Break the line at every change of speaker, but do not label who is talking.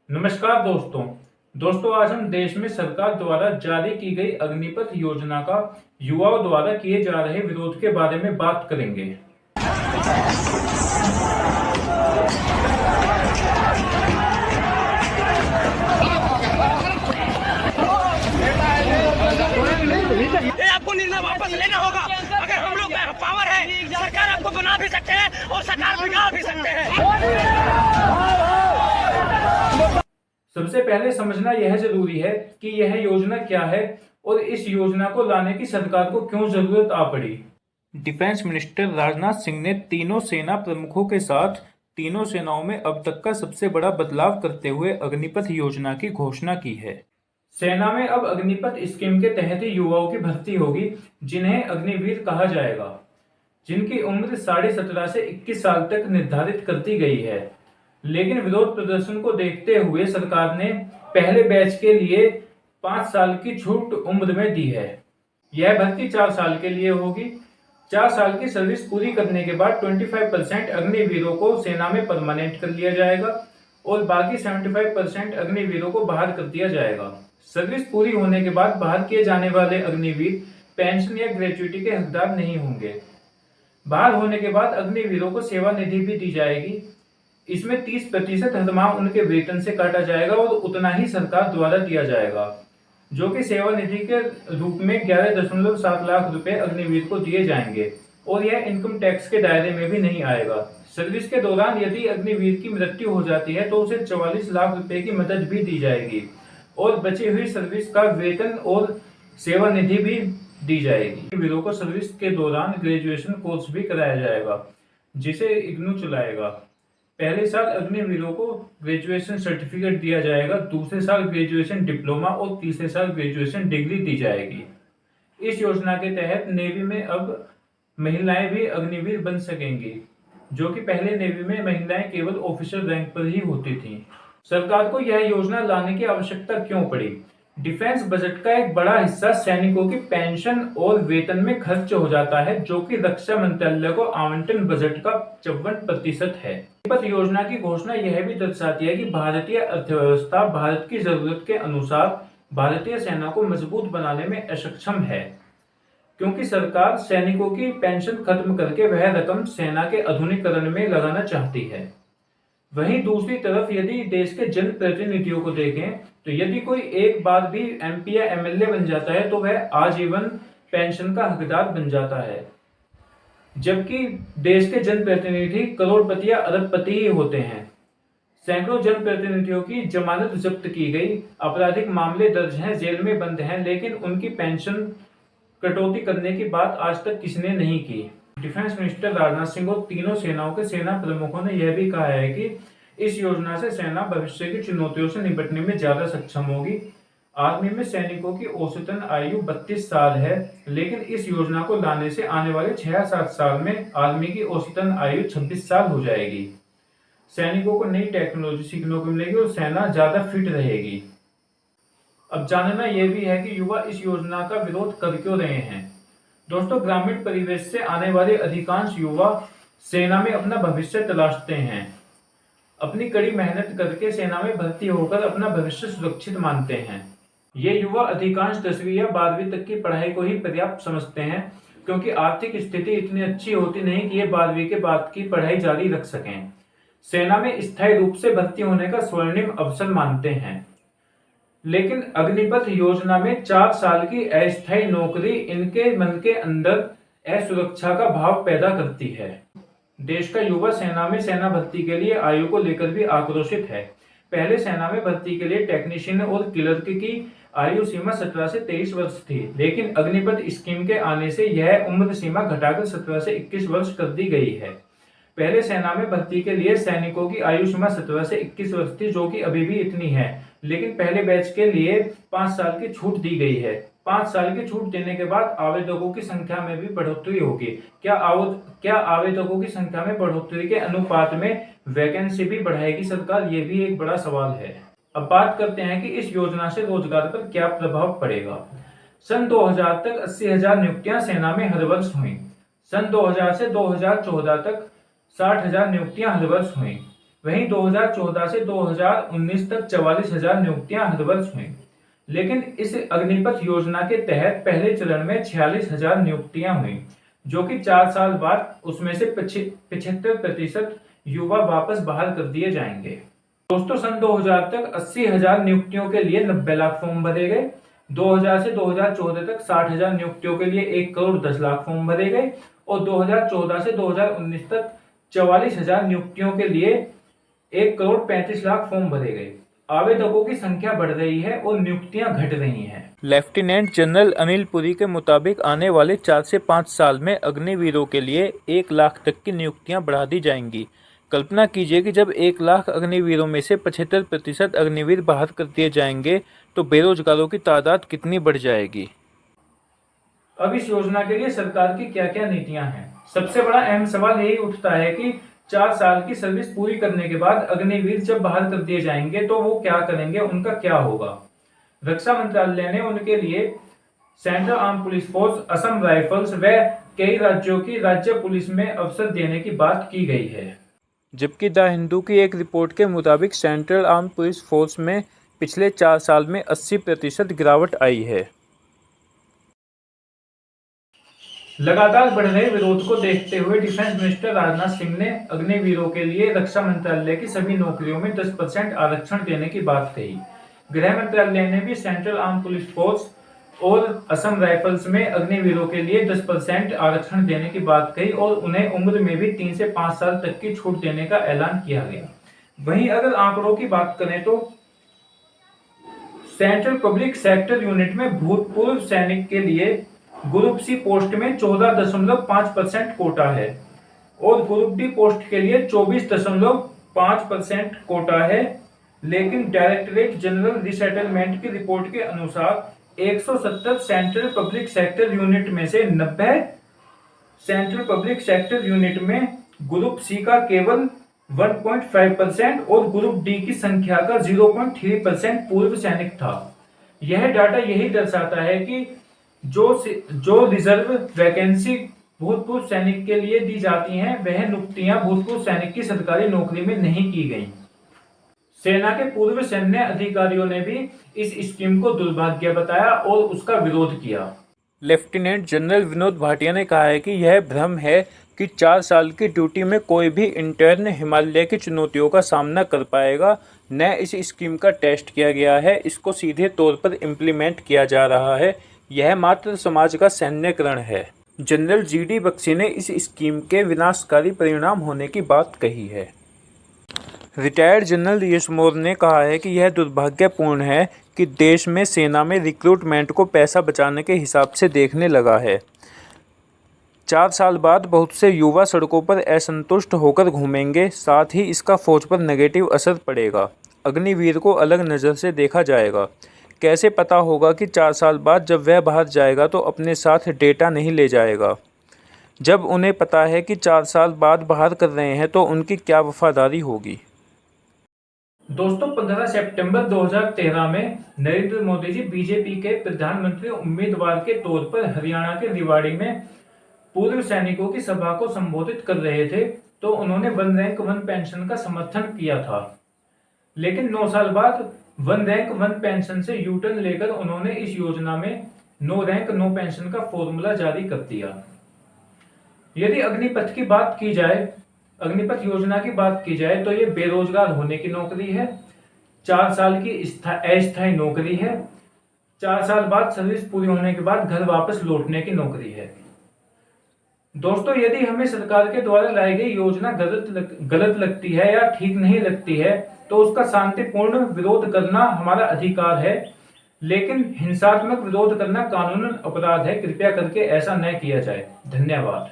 नमस्कार दोस्तों आज हम देश में सरकार द्वारा जारी की गई अग्निपथ योजना का युवाओं द्वारा किए जा रहे विरोध के बारे में बात करेंगे।
ये आपको निर्णय वापस लेना होगा। अगर हम लोग पावर है, सरकार आपको बना भी सकते हैं और सरकार बिगाड़ भी सकते हैं।
सबसे पहले समझना यह जरूरी है कि यह योजना क्या है और इस योजना को लाने की सरकार को क्यों जरूरत आ पड़ी। डिफेंस मिनिस्टर राजनाथ सिंह ने तीनों सेना प्रमुखों के साथ तीनों सेनाओं में अब तक का सबसे बड़ा बदलाव करते हुए अग्निपथ योजना की घोषणा की है। सेना में अब अग्निपथ स्कीम के तहत ही युवाओं की भर्ती होगी, जिन्हें अग्निवीर कहा जाएगा, जिनकी उम्र 17.5 से 21 साल तक निर्धारित कर दी गई है। लेकिन विरोध प्रदर्शन को देखते हुए सरकार ने पहले बैच के लिए 5 साल की छूट उम्र में दी है। यह भर्ती 4 साल के लिए होगी। 4 साल की सर्विस पूरी करने के बाद 25% अग्निवीरों को सेना में परमानेंट कर लिया जाएगा और बाकी 75% अग्निवीरों को बाहर कर दिया जाएगा। सर्विस पूरी होने के बाद बाहर किए जाने वाले अग्निवीर पेंशन या ग्रेच्युटी के हकदार नहीं होंगे। बाहर होने के बाद अग्निवीरों को सेवा निधि भी दी जाएगी। इसमें 30% हर माह उनके वेतन से काटा जाएगा और उतना ही सरकार द्वारा दिया जाएगा, जो कि सेवा निधि के रूप में 11.7 लाख रुपए अग्निवीर को दिए जाएंगे और यह इनकम टैक्स के दायरे में भी नहीं आएगा। सर्विस के दौरान यदि अग्निवीर की मृत्यु हो जाती है तो उसे 44 लाख रुपए की मदद भी दी जाएगी और बची हुई सर्विस का वेतन और सेवा निधि भी दी जाएगी। वीरों को सर्विस के दौरान ग्रेजुएशन कोर्स भी कराया जाएगा, जिसे इग्नू चलाएगा। पहले साल अग्निवीरों को ग्रेजुएशन सर्टिफिकेट दिया जाएगा, दूसरे साल ग्रेजुएशन डिप्लोमा और तीसरे साल ग्रेजुएशन डिग्री दी जाएगी। इस योजना के तहत नेवी में अब महिलाएं भी अग्निवीर बन सकेंगी, जो कि पहले नेवी में महिलाएं केवल ऑफिसर रैंक पर ही होती थीं। सरकार को यह योजना लाने की आवश्यकता क्यों पड़ी? डिफेंस बजट का एक बड़ा हिस्सा सैनिकों की पेंशन और वेतन में खर्च हो जाता है, जो कि रक्षा मंत्रालय को आवंटन बजट का 54% है। अग्निपथ योजना की घोषणा यह भी दर्शाती है कि भारतीय अर्थव्यवस्था भारत की जरूरत के अनुसार भारतीय सेना को मजबूत बनाने में अक्षम है, क्योंकि सरकार सैनिकों की पेंशन खत्म करके वह रकम सेना के आधुनिकीकरण में लगाना चाहती है। वहीं दूसरी तरफ यदि देश के जनप्रतिनिधियों को देखें तो यदि कोई एक बार भी एमपी या एमएलए बन जाता है तो वह आजीवन पेंशन का हकदार बन जाता है, जबकि देश के जनप्रतिनिधि करोड़पति या अरबपति ही होते हैं। सैकड़ों जनप्रतिनिधियों की जमानत जब्त की गई, आपराधिक मामले दर्ज हैं, जेल में बंद हैं, लेकिन उनकी पेंशन कटौती करने की बात आज तक किसी ने नहीं की। डिफेंस मिनिस्टर राजनाथ सिंह और तीनों सेनाओं के सेना प्रमुखों ने यह भी कहा है कि इस योजना से सेना भविष्य की चुनौतियों से निपटने में ज्यादा सक्षम होगी। आर्मी में सैनिकों की औसतन आयु 32 साल है, लेकिन इस योजना को लाने से आने वाले 6-7 साल में आर्मी की औसतन आयु 26 साल हो जाएगी। सैनिकों को नई टेक्नोलॉजी सीखने को मिलेगी और सेना ज्यादा फिट रहेगी। अब जानना यह भी है कि युवा इस योजना का विरोध कर क्यों रहे हैं। दोस्तों, ग्रामीण परिवेश से आने वाले अधिकांश युवा सेना में अपना भविष्य तलाशते हैं। अपनी कड़ी मेहनत करके सेना में भर्ती होकर अपना भविष्य सुरक्षित मानते हैं। ये युवा अधिकांश 10वीं या 12वीं तक की पढ़ाई को ही पर्याप्त समझते हैं, क्योंकि आर्थिक स्थिति इतनी अच्छी होती नहीं कि ये 12वीं के बाद की पढ़ाई जारी रख सकें। सेना में स्थायी रूप से भर्ती होने का स्वर्णिम अवसर मानते हैं। लेकिन अग्निपथ योजना में 4 साल की अस्थायी नौकरी इनके मन के अंदर असुरक्षा का भाव पैदा करती है। देश का युवा सेना में सेना भर्ती के लिए आयु को लेकर भी आक्रोशित है। पहले सेना में भर्ती के लिए टेक्नीशियन और क्लर्क की आयु सीमा 17 से 23 वर्ष थी, लेकिन अग्निपथ स्कीम के आने से यह उम्र सीमा घटाकर 17 से 21 वर्ष कर दी गई है। पहले सेना में भर्ती के लिए सैनिकों की आयु सीमा 17 से 21 वर्ष थी, जो कि अभी भी इतनी है, लेकिन पहले बैच के लिए 5 साल की छूट दी गई है। 5 साल की छूट देने के बाद आवेदकों की संख्या में भी बढ़ोतरी होगी। क्या आवेदकों की संख्या में बढ़ोतरी के अनुपात में वैकेंसी भी बढ़ाएगी सरकार? ये भी एक बड़ा सवाल है। अब बात करते हैं कि इस योजना से रोजगार पर क्या प्रभाव पड़ेगा। सन 2000 तक 80,000 नियुक्तियां सेना में हर वर्ष हुई। सन 2000 से 2014 तक 60,000 नियुक्तियां हर वर्ष हुई। वहीं 2014 से 2019 तक 44,000 नियुक्तियां हर वर्ष हुई। लेकिन इस अग्निपथ योजना के तहत पहले चरण में 46,000 नियुक्तियां हुई, जो कि 4 साल बाद उसमें से 75% युवा वापस बहाल कर दिए जाएंगे। दोस्तों, सन 2000 तक 80,000 नियुक्तियों के लिए 90 लाख फॉर्म भरे गए। 2000 से 2014 तक 60,000 नियुक्तियों के लिए 1 करोड़ 10 लाख फॉर्म भरे गए और 2014 से 2019 तक 44,000 नियुक्तियों के लिए 1 करोड़ 35 लाख फॉर्म भरे गए। आवेदकों की संख्या बढ़ रही है और नियुक्तियां घट रही हैं। लेफ्टिनेंट जनरल अनिल पुरी के मुताबिक आने वाले 4 से 5 साल में अग्निवीरों के लिए 1 लाख तक की नियुक्तियां बढ़ा दी जाएंगी। कल्पना कीजिए कि जब 1 लाख अग्निवीरों में से 75% अग्निवीर बाहर कर दिए जाएंगे तो बेरोजगारों की तादाद कितनी बढ़ जाएगी। अब इस योजना के लिए सरकार की क्या क्या नीतियां हैं। सबसे बड़ा अहम सवाल यही उठता है कि 4 साल की सर्विस पूरी करने के बाद अग्निवीर जब बाहर कर दिए जाएंगे तो वो क्या करेंगे, उनका क्या होगा। रक्षा मंत्रालय ने उनके लिए central arm police force, Assam rifles व कई राज्यों की राज्य पुलिस में अवसर देने की बात की गई है। जबकि द हिंदू की एक रिपोर्ट के मुताबिक सेंट्रल आर्म पुलिस फोर्स में पिछले 4 साल में 80% गिरावट आई है। लगातार बढ़ रहे विरोध को देखते हुए डिफेंस मिनिस्टर राजनाथ सिंह ने अग्निवीरों के लिए रक्षा मंत्रालय की सभी नौकरियों में 10% आरक्षण देने की बात कही। गृह मंत्रालय ने भी सेंट्रल आर्म पुलिस फोर्स और असम राइफल्स में अग्निवीरों के लिए 10% आरक्षण देने की बात कही और उन्हें उम्र में भी 3 से 5 साल तक की छूट देने का ऐलान किया गया। वहीं अगर आंकड़ों की बात करें तो सेंट्रल पब्लिक सेक्टर यूनिट में भूतपूर्व सैनिक के लिए ग्रुप सी पोस्ट में 14.5% कोटा है और ग्रुप डी पोस्ट के लिए 24.5% कोटा है। लेकिन डायरेक्टरेट जनरल रिसेटलमेंट की रिपोर्ट के अनुसार 170 सेंट्रल पब्लिक सेक्टर यूनिट में से 90 सेंट्रल पब्लिक सेक्टर यूनिट में ग्रुप सी का केवल 1.5% और ग्रुप डी की संख्या का 0.3% पूर्व सैनिक था। यह डाटा यही दर्शाता है कि जो रिजर्व वैकेंसी भूतपूर्व सैनिक के लिए दी जाती हैं, वह नियुक्तियां भूतपूर्व सैनिक की सरकारी नौकरी में नहीं की गई। सेना के पूर्व सैन्य अधिकारियों ने भी इस स्कीम को दुर्भाग्य बताया और उसका विरोध किया। लेफ्टिनेंट जनरल विनोद भाटिया ने कहा है कि यह भ्रम है कि 4 साल की ड्यूटी में कोई भी इंटर्न हिमालय की चुनौतियों का सामना कर पाएगा। न इस स्कीम का टेस्ट किया गया है, इसको सीधे तौर पर इम्प्लीमेंट किया जा रहा है। यह मात्र समाज का सैन्यकरण है। जनरल GD बख्शी ने इस स्कीम के विनाशकारी परिणाम होने की बात कही है। रिटायर्ड जनरल यशमोर ने कहा है कि यह दुर्भाग्यपूर्ण है कि देश में सेना में रिक्रूटमेंट को पैसा बचाने के हिसाब से देखने लगा है। 4 साल बाद बहुत से युवा सड़कों पर असंतुष्ट होकर घूमेंगे, साथ ही इसका फौज पर नेगेटिव असर पड़ेगा। अग्निवीर को अलग नज़र से देखा जाएगा। कैसे पता होगा कि 4 साल बाद जब वह बाहर जाएगा तो अपने साथ डेटा नहीं ले जाएगा। जब उन्हें पता है कि 4 साल बाद बाहर कर रहे हैं तो उनकी क्या वफादारी होगी। दोस्तों, 15 सितंबर 2013 में नरेंद्र मोदी जी बीजेपी के प्रधानमंत्री उम्मीदवार के तौर पर हरियाणा के रेवाड़ी में पूर्व सैनिकों की सभा को संबोधित कर रहे थे तो उन्होंने 1 रैंक 1 पेंशन का समर्थन किया था। लेकिन 9 साल बाद 1 रैंक 1 पेंशन से यूटर्न लेकर उन्होंने इस योजना में 9 रैंक 9 पेंशन का फॉर्मूला जारी कर दिया। यदि अग्निपथ की बात की जाए, अग्निपथ योजना की बात की जाए तो ये बेरोजगार होने की नौकरी है, 4 साल की अस्थायी नौकरी है, 4 साल बाद सर्विस पूरी होने के बाद घर वापस लौटने की नौकरी है। दोस्तों, यदि हमें सरकार के द्वारा लाई गई योजना गलत लगती है या ठीक नहीं लगती है तो उसका शांतिपूर्ण विरोध करना हमारा अधिकार है, लेकिन हिंसात्मक विरोध करना कानूनन अपराध है। कृपया करके ऐसा न किया जाए। धन्यवाद।